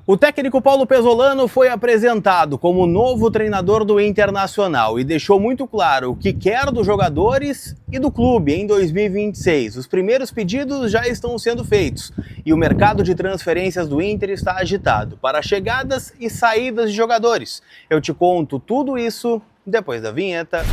O técnico Paulo Pezzolano foi apresentado como novo treinador do Internacional e deixou muito claro o que quer dos jogadores e do clube em 2026. Os primeiros pedidos já estão sendo feitos e o mercado de transferências do Inter está agitado para chegadas e saídas de jogadores. Eu te conto tudo isso depois da vinheta.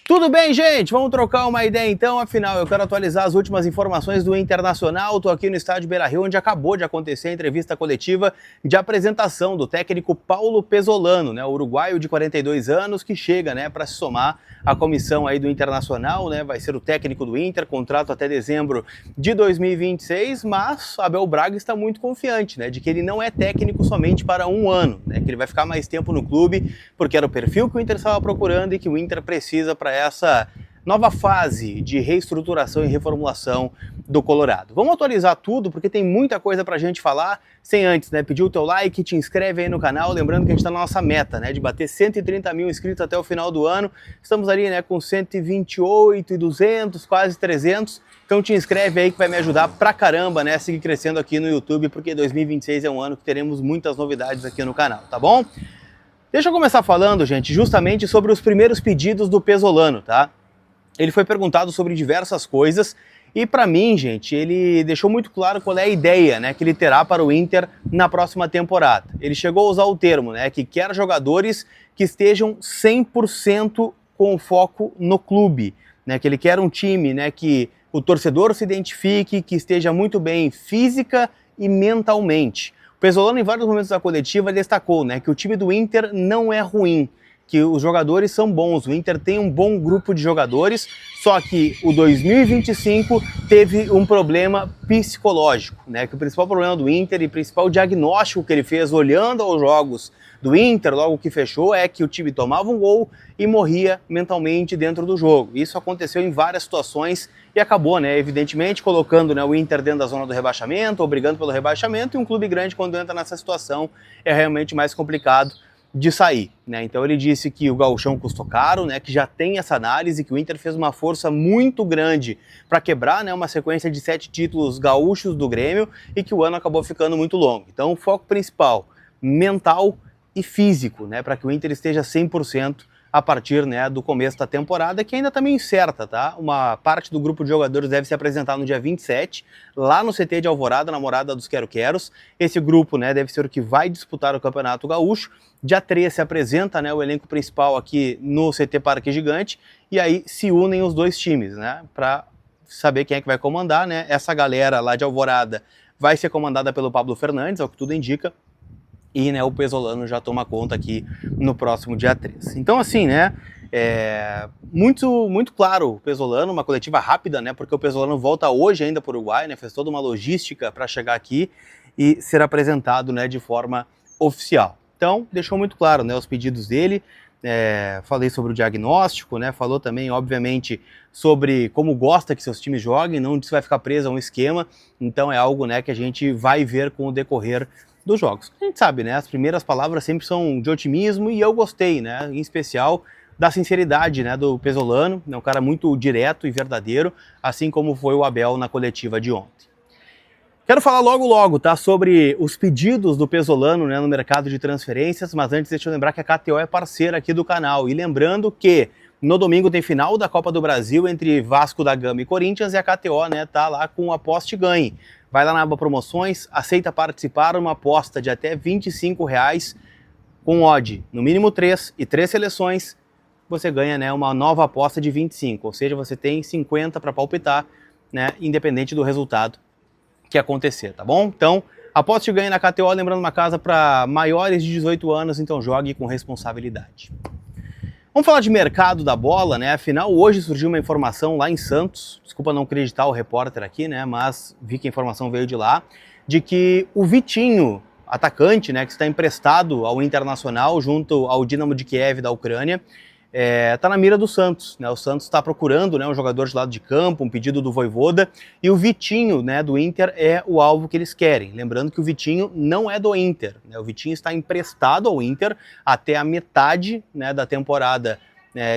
Tudo bem, gente? Vamos trocar uma ideia então, afinal eu quero atualizar as últimas informações do Internacional. Estou aqui no estádio Beira-Rio, onde acabou de acontecer a entrevista coletiva de apresentação do técnico Paulo Pezzolano, o uruguaio de 42 anos, que chega para se somar à comissão aí do Internacional, vai ser o técnico do Inter, contrato até dezembro de 2026, mas Abel Braga está muito confiante, de que ele não é técnico somente para um ano, que ele vai ficar mais tempo no clube, porque era o perfil que o Inter estava procurando e que o Inter precisa para essa nova fase de reestruturação e reformulação do Colorado. Vamos atualizar tudo, porque tem muita coisa pra gente falar, sem antes, pedir o teu like, te inscreve aí no canal, lembrando que a gente tá na nossa meta, de bater 130 mil inscritos até o final do ano. Estamos ali, com 128.200, quase 300, então te inscreve aí que vai me ajudar pra caramba, a seguir crescendo aqui no YouTube, porque 2026 é um ano que teremos muitas novidades aqui no canal, tá bom? Deixa eu começar falando, gente, justamente sobre os primeiros pedidos do Pezzolano, tá? Ele foi perguntado sobre diversas coisas e, para mim, gente, ele deixou muito claro qual é a ideia, que ele terá para o Inter na próxima temporada. Ele chegou a usar o termo, que quer jogadores que estejam 100% com foco no clube, que ele quer um time, que o torcedor se identifique, que esteja muito bem física e mentalmente. O Pezzolano, em vários momentos da coletiva, destacou que o time do Inter não é ruim, que os jogadores são bons, o Inter tem um bom grupo de jogadores, só que o 2025 teve um problema psicológico, que o principal problema do Inter e o principal diagnóstico que ele fez olhando aos jogos do Inter, logo que fechou, é que o time tomava um gol e morria mentalmente dentro do jogo. Isso aconteceu em várias situações e acabou, evidentemente, colocando o Inter dentro da zona do rebaixamento, ou brigando pelo rebaixamento, e um clube grande, quando entra nessa situação, é realmente mais complicado de sair, Então ele disse que o gauchão custou caro, que já tem essa análise, que o Inter fez uma força muito grande para quebrar, uma sequência de 7 títulos gaúchos do Grêmio e que o ano acabou ficando muito longo. Então o foco principal, mental e físico, para que o Inter esteja 100% a partir do começo da temporada, que ainda está meio incerta, tá? Uma parte do grupo de jogadores deve se apresentar no dia 27, lá no CT de Alvorada, na morada dos Quero-Queros. Esse grupo deve ser o que vai disputar o Campeonato Gaúcho. Dia 3 se apresenta o elenco principal aqui no CT Parque Gigante, e aí se unem os dois times, para saber quem é que vai comandar, Essa galera lá de Alvorada vai ser comandada pelo Pablo Fernandes, ao que tudo indica, e o Pezzolano já toma conta aqui no próximo dia 3. Então assim, muito claro o Pezzolano, uma coletiva rápida, porque o Pezzolano volta hoje ainda para o Uruguai, fez toda uma logística para chegar aqui e ser apresentado de forma oficial. Então deixou muito claro os pedidos dele, falei sobre o diagnóstico, falou também, obviamente, sobre como gosta que seus times joguem, não se vai ficar preso a um esquema, então é algo que a gente vai ver com o decorrer dos jogos. A gente sabe, as primeiras palavras sempre são de otimismo e eu gostei, em especial da sinceridade, do Pezzolano, é um cara muito direto e verdadeiro, assim como foi o Abel na coletiva de ontem. Quero falar logo, tá, sobre os pedidos do Pezzolano, no mercado de transferências, mas antes deixa eu lembrar que a KTO é parceira aqui do canal, e lembrando que no domingo tem final da Copa do Brasil entre Vasco da Gama e Corinthians, e a KTO, tá lá com Aposte e Ganhe. Vai lá na aba promoções, aceita participar, uma aposta de até R$25, com odd no mínimo 3 e 3 seleções, você ganha uma nova aposta de 25, ou seja, você tem 50 para palpitar, independente do resultado que acontecer, tá bom? Então, aposte e ganhe na KTO, lembrando, uma casa para maiores de 18 anos, então jogue com responsabilidade. Vamos falar de mercado da bola, Afinal, hoje surgiu uma informação lá em Santos, desculpa não acreditar o repórter aqui, mas vi que a informação veio de lá, de que o Vitinho, atacante, que está emprestado ao Internacional junto ao Dinamo de Kiev da Ucrânia, está na mira do Santos, O Santos está procurando, um jogador de lado de campo, um pedido do Vojvoda, e o Vitinho, do Inter é o alvo que eles querem. Lembrando que o Vitinho não é do Inter, O Vitinho está emprestado ao Inter até a metade, da temporada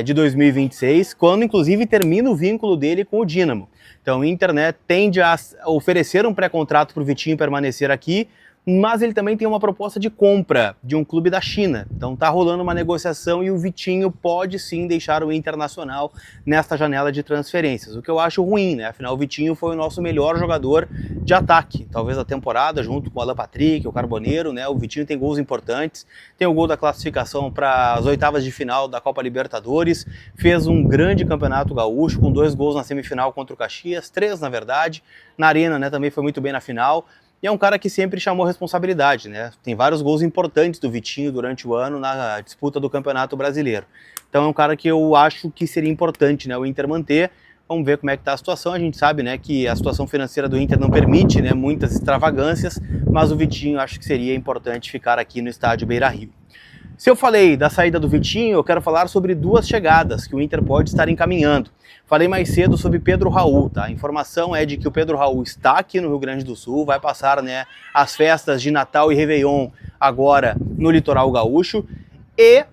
de 2026, quando inclusive termina o vínculo dele com o Dínamo. Então o Inter, né, tende a oferecer um pré-contrato para o Vitinho permanecer aqui, mas ele também tem uma proposta de compra de um clube da China. Então tá rolando uma negociação e o Vitinho pode sim deixar o Internacional nesta janela de transferências, o que eu acho ruim, né? Afinal, o Vitinho foi o nosso melhor jogador de ataque, talvez da temporada, junto com o Alan Patrick, o Carboneiro, né? O Vitinho tem gols importantes, tem o gol da classificação para as oitavas de final da Copa Libertadores, fez um grande campeonato gaúcho, com 2 gols na semifinal contra o Caxias, 3 na verdade, na Arena, né, também foi muito bem na final. E é um cara que sempre chamou responsabilidade, né? Tem vários gols importantes do Vitinho durante o ano na disputa do Campeonato Brasileiro. Então é um cara que eu acho que seria importante, né, o Inter manter. Vamos ver como é que tá a situação. A gente sabe, né, que a situação financeira do Inter não permite, né, muitas extravagâncias, mas o Vitinho acho que seria importante ficar aqui no estádio Beira-Rio. Se eu falei da saída do Vitinho, eu quero falar sobre 2 chegadas que o Inter pode estar encaminhando. Falei mais cedo sobre Pedro Raul, tá? A informação é de que o Pedro Raul está aqui no Rio Grande do Sul, vai passar, né, as festas de Natal e Réveillon agora no litoral gaúcho e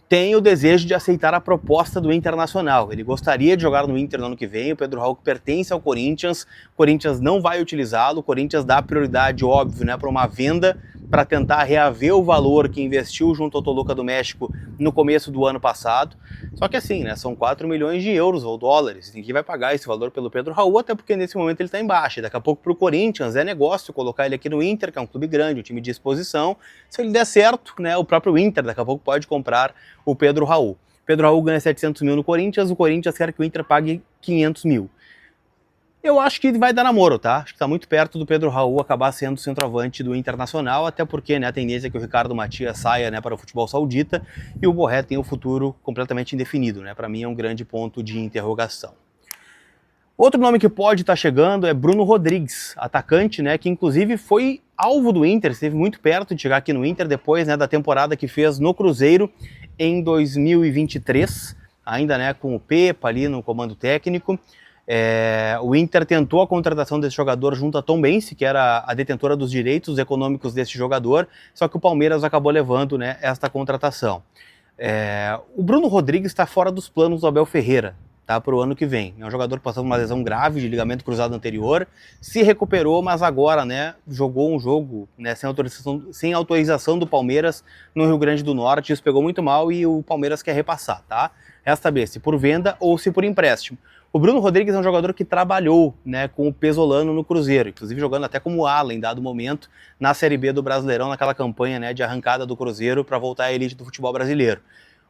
tem o desejo de aceitar a proposta do Internacional. Ele gostaria de jogar no Inter no ano que vem, o Pedro Raul pertence ao Corinthians, o Corinthians não vai utilizá-lo, o Corinthians dá prioridade, óbvio, né, para uma venda, para tentar reaver o valor que investiu junto ao Toluca do México no começo do ano passado. Só que assim, né, são 4 milhões de euros ou dólares, ninguém vai pagar esse valor pelo Pedro Raul, até porque nesse momento ele está em baixa. Daqui a pouco para o Corinthians é negócio colocar ele aqui no Inter, que é um clube grande, um time de exposição. Se ele der certo, né, o próprio Inter daqui a pouco pode comprar o Pedro Raul. Pedro Raul ganha 700 mil no Corinthians, o Corinthians quer que o Inter pague 500 mil. Eu acho que vai dar namoro, tá? Acho que está muito perto do Pedro Raul acabar sendo centroavante do Internacional, até porque, né, a tendência é que o Ricardo Matias saia, né, para o futebol saudita e o Borré tem o futuro completamente indefinido, né? Para mim é um grande ponto de interrogação. Outro nome que pode estar chegando é Bruno Rodrigues, atacante, né, que inclusive foi alvo do Inter, esteve muito perto de chegar aqui no Inter depois, né, da temporada que fez no Cruzeiro em 2023, ainda, né, com o Pepa ali no comando técnico. O Inter tentou a contratação desse jogador junto à Tombense, que era a detentora dos direitos econômicos desse jogador, só que o Palmeiras acabou levando, né, esta contratação. O Bruno Rodrigues está fora dos planos do Abel Ferreira, tá, para o ano que vem. É um jogador passando uma lesão grave de ligamento cruzado anterior, se recuperou, mas agora, né, jogou um jogo, né, sem autorização do Palmeiras no Rio Grande do Norte. Isso pegou muito mal e o Palmeiras quer repassar, tá? Resta saber se por venda ou se por empréstimo. O Bruno Rodrigues é um jogador que trabalhou, né, com o Pesolano no Cruzeiro, inclusive jogando até como ala em dado momento na Série B do Brasileirão, naquela campanha, né, de arrancada do Cruzeiro para voltar à elite do futebol brasileiro.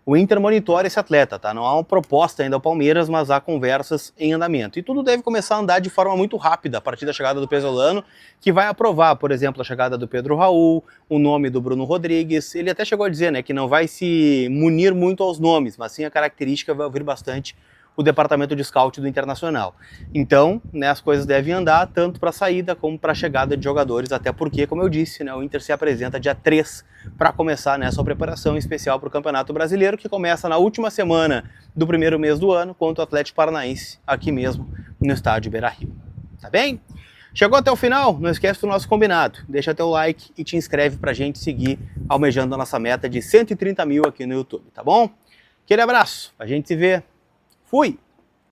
O Inter monitora esse atleta, tá? Não há uma proposta ainda ao Palmeiras, mas há conversas em andamento. E tudo deve começar a andar de forma muito rápida a partir da chegada do Pesolano, que vai aprovar, por exemplo, a chegada do Pedro Raul, o nome do Bruno Rodrigues. Ele até chegou a dizer, né, que não vai se munir muito aos nomes, mas sim a característica vai ouvir bastante o departamento de scout do Internacional. Então, né, as coisas devem andar tanto para a saída como para a chegada de jogadores, até porque, como eu disse, né, o Inter se apresenta dia 3 para começar, né, sua preparação especial para o Campeonato Brasileiro, que começa na última semana do primeiro mês do ano contra o Atlético Paranaense, aqui mesmo no estádio Beira-Rio. Tá bem? Chegou até o final? Não esquece do nosso combinado. Deixa teu like e te inscreve para a gente seguir almejando a nossa meta de 130 mil aqui no YouTube, tá bom? Aquele abraço, a gente se vê. Fui!